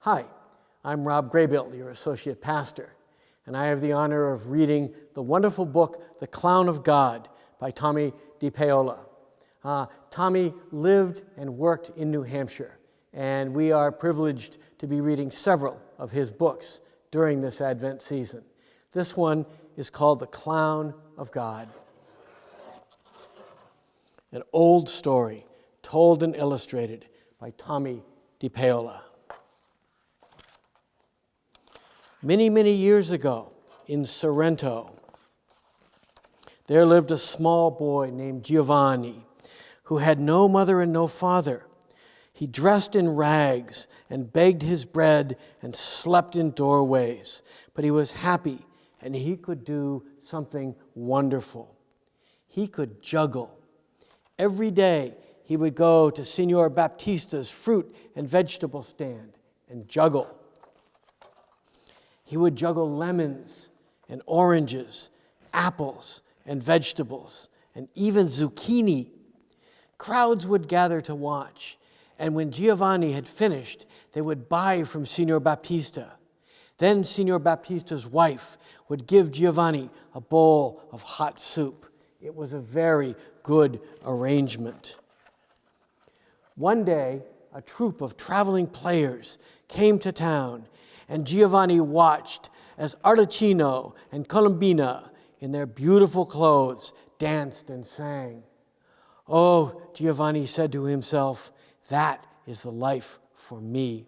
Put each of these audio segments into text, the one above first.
Hi, I'm Rob Grabill, your associate pastor, and I have the honor of reading the wonderful book, The Clown of God, by Tommy DiPaola. Tommy lived and worked in New Hampshire, and we are privileged to be reading several of his books during this Advent season. This one is called The Clown of God. An old story told and illustrated by Tommy DiPaola. Many, many years ago in Sorrento, there lived a small boy named Giovanni who had no mother and no father. He dressed in rags and begged his bread and slept in doorways, but he was happy and he could do something wonderful. He could juggle. Every day he would go to Signor Baptista's fruit and vegetable stand and juggle. He would juggle lemons and oranges, apples and vegetables, and even zucchini. Crowds would gather to watch, and when Giovanni had finished, they would buy from Signor Baptista. Then Signor Baptista's wife would give Giovanni a bowl of hot soup. It was a very good arrangement. One day, a troupe of traveling players came to town, and Giovanni watched as Arlecchino and Colombina, in their beautiful clothes, danced and sang. Oh, Giovanni said to himself, that is the life for me.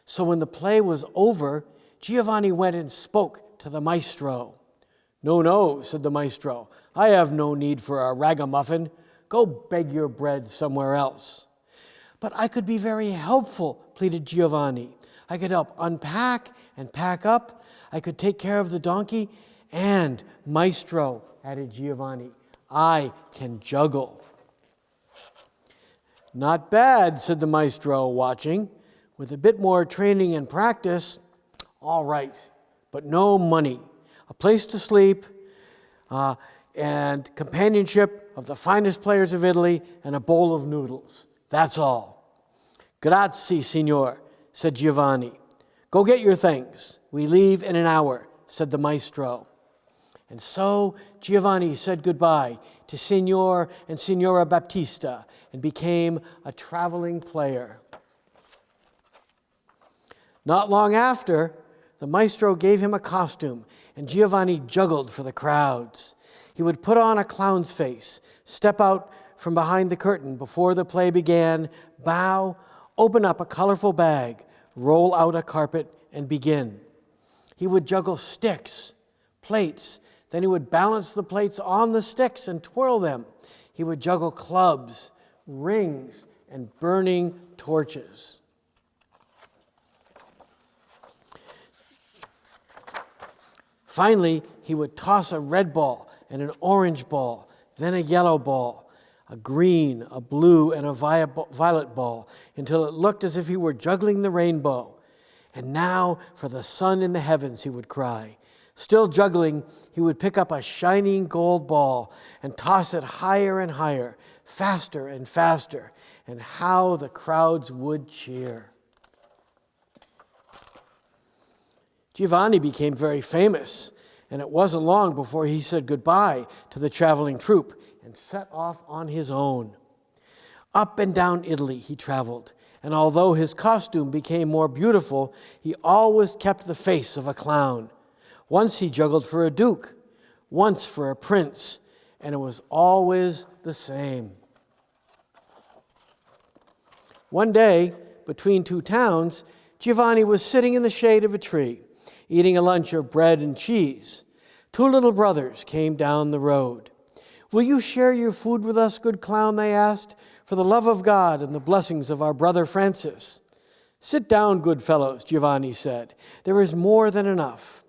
So when the play was over, Giovanni went and spoke to the maestro. No, no, said the maestro, I have no need for a ragamuffin. Go beg your bread somewhere else. But I could be very helpful, pleaded Giovanni. I could help unpack and pack up. I could take care of the donkey. And, maestro, added Giovanni, I can juggle. Not bad, said the maestro, watching. With a bit more training and practice, all right, but no money, a place to sleep, and companionship of the finest players of Italy, and a bowl of noodles. That's all. Grazie, signor, said Giovanni. Go get your things. We leave in an hour, said the maestro. And so Giovanni said goodbye to Signor and Signora Baptista and became a traveling player. Not long after, the maestro gave him a costume, and Giovanni juggled for the crowds. He would put on a clown's face, step out from behind the curtain before the play began, bow, open up a colorful bag, roll out a carpet, and begin. He would juggle sticks, plates, then he would balance the plates on the sticks and twirl them. He would juggle clubs, rings, and burning torches. Finally, he would toss a red ball and an orange ball, then a yellow ball, a green, a blue, and a violet ball, until it looked as if he were juggling the rainbow. And now for the sun in the heavens, he would cry. Still juggling, he would pick up a shining gold ball and toss it higher and higher, faster and faster, and how the crowds would cheer. Giovanni became very famous, and it wasn't long before he said goodbye to the traveling troupe and set off on his own. Up and down Italy he traveled, and although his costume became more beautiful, he always kept the face of a clown. Once he juggled for a duke, once for a prince, and it was always the same. One day, between two towns, Giovanni was sitting in the shade of a tree, eating a lunch of bread and cheese. Two little brothers came down the road. Will you share your food with us, good clown, they asked, for the love of God and the blessings of our brother Francis. Sit down, good fellows, Giovanni said. There is more than enough.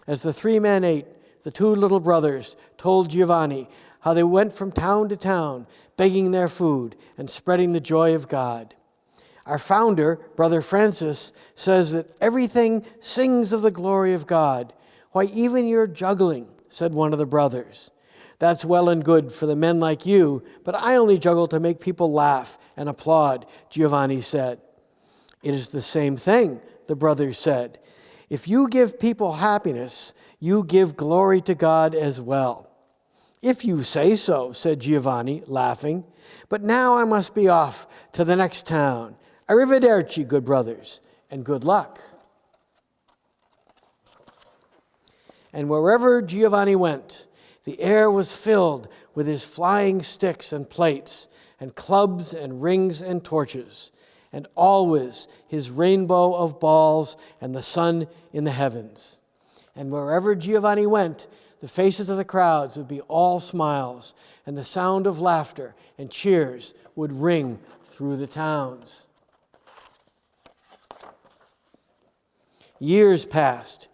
As the three men ate, the two little brothers told Giovanni how they went from town to town, begging their food and spreading the joy of God. Our founder, Brother Francis, says that everything sings of the glory of God. Why, even your juggling, said one of the brothers. That's well and good for the men like you, but I only juggle to make people laugh and applaud, Giovanni said. It is the same thing, the brothers said. If you give people happiness, you give glory to God as well. If you say so, said Giovanni, laughing. But now I must be off to the next town. Arrivederci, good brothers, and good luck. And wherever Giovanni went, the air was filled with his flying sticks and plates, and clubs and rings and torches, and always his rainbow of balls and the sun in the heavens. And wherever Giovanni went, the faces of the crowds would be all smiles, and the sound of laughter and cheers would ring through the towns. Years passed.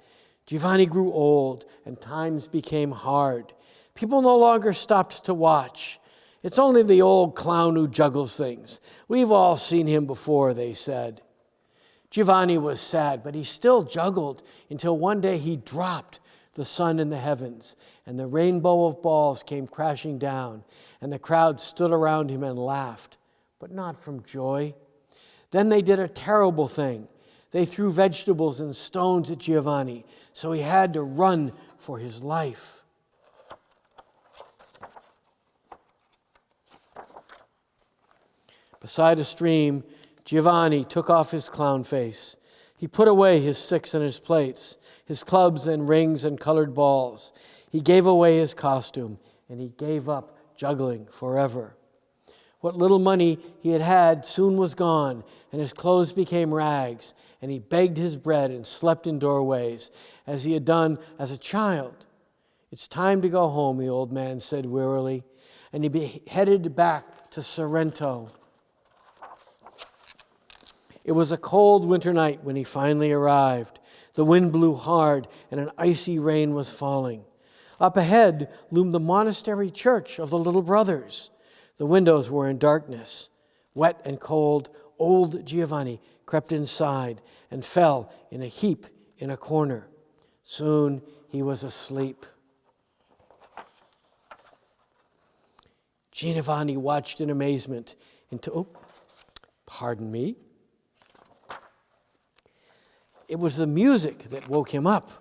Giovanni grew old, and times became hard. People no longer stopped to watch. It's only the old clown who juggles things. We've all seen him before, they said. Giovanni was sad, but he still juggled until one day he dropped the sun in the heavens, and the rainbow of balls came crashing down, and the crowd stood around him and laughed, but not from joy. Then they did a terrible thing. They threw vegetables and stones at Giovanni, so he had to run for his life. Beside a stream, Giovanni took off his clown face. He put away his sticks and his plates, his clubs and rings and colored balls. He gave away his costume, and he gave up juggling forever. What little money he had had soon was gone, and his clothes became rags, and he begged his bread and slept in doorways, as he had done as a child. It's time to go home, the old man said wearily, and he headed back to Sorrento. It was a cold winter night when he finally arrived. The wind blew hard, and an icy rain was falling. Up ahead loomed the monastery church of the Little Brothers. The windows were in darkness. Wet and cold, old Giovanni crept inside and fell in a heap in a corner. Soon he was asleep. Giovanni watched in amazement until, pardon me. It was the music that woke him up.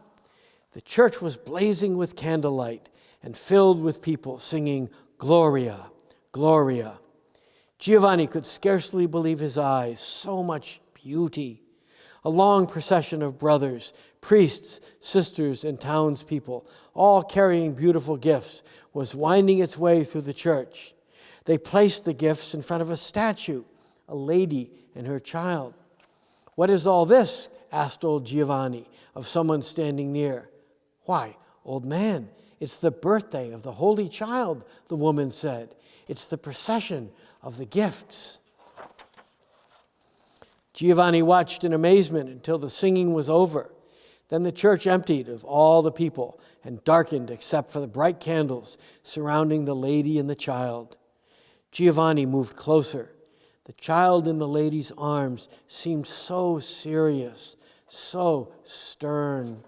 The church was blazing with candlelight and filled with people singing, Gloria, Gloria. Giovanni could scarcely believe his eyes, so much beauty. A long procession of brothers, priests, sisters, and townspeople, all carrying beautiful gifts, was winding its way through the church. They placed the gifts in front of a statue, a lady and her child. What is all this? Asked old Giovanni of someone standing near. Why, old man, it's the birthday of the Holy Child, the woman said. It's the procession of the gifts. Giovanni watched in amazement until the singing was over. Then the church emptied of all the people and darkened except for the bright candles surrounding the lady and the child. Giovanni moved closer. The child in the lady's arms seemed so serious, so stern.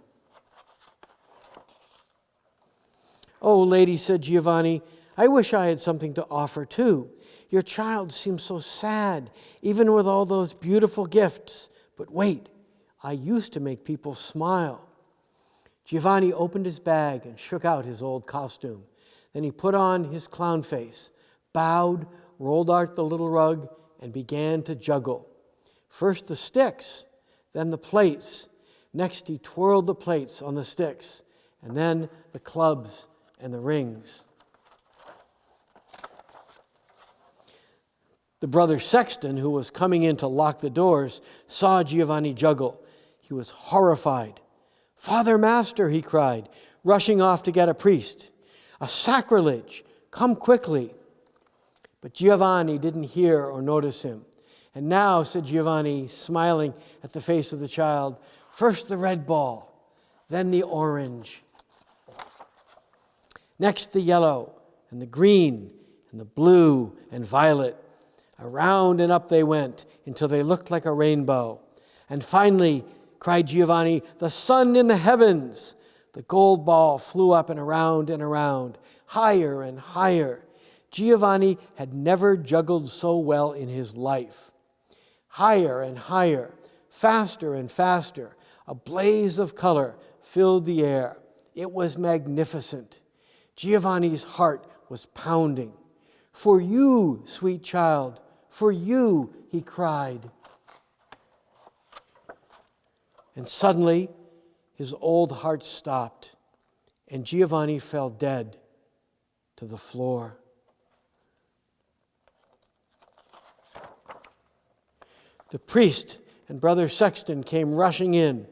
Oh, lady, said Giovanni, I wish I had something to offer too. Your child seems so sad, even with all those beautiful gifts. But wait, I used to make people smile. Giovanni opened his bag and shook out his old costume. Then he put on his clown face, bowed, rolled out the little rug, and began to juggle. First the sticks, then the plates. Next he twirled the plates on the sticks, and then the clubs and the rings. The brother sexton, who was coming in to lock the doors, saw Giovanni juggle. He was horrified. Father, master, he cried, rushing off to get a priest. A sacrilege! Come quickly. But Giovanni didn't hear or notice him. And now, said Giovanni, smiling at the face of the child, first the red ball, then the orange. Next the yellow, and the green, and the blue, and violet. Around and up they went until they looked like a rainbow. And finally, cried Giovanni, the sun in the heavens. The gold ball flew up and around, higher and higher. Giovanni had never juggled so well in his life. Higher and higher, faster and faster, a blaze of color filled the air. It was magnificent. Giovanni's heart was pounding. "For you, sweet child, for you," he cried. And suddenly, his old heart stopped, and Giovanni fell dead to the floor. The priest and Brother Sexton came rushing in.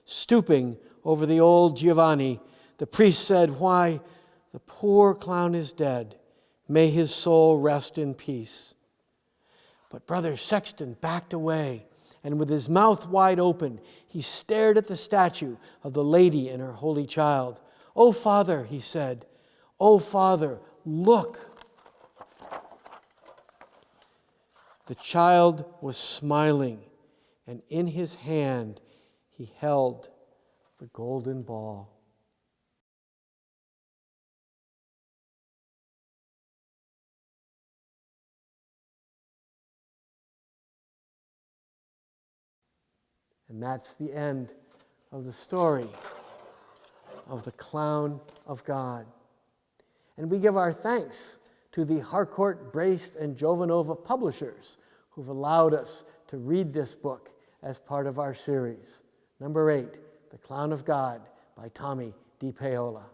Stooping over the old Giovanni, the priest said, "Why, the poor clown is dead. May his soul rest in peace." But Brother Sexton backed away, and with his mouth wide open, he stared at the statue of the lady and her holy child. "Oh, Father," he said, "oh, Father, look." The child was smiling, and in his hand he held the golden ball. And that's the end of the story of the Clown of God. And we give our thanks to the Harcourt, Brace, and Jovanova publishers who've allowed us to read this book as part of our series. Number 8, The Clown of God by Tommy DiPaola.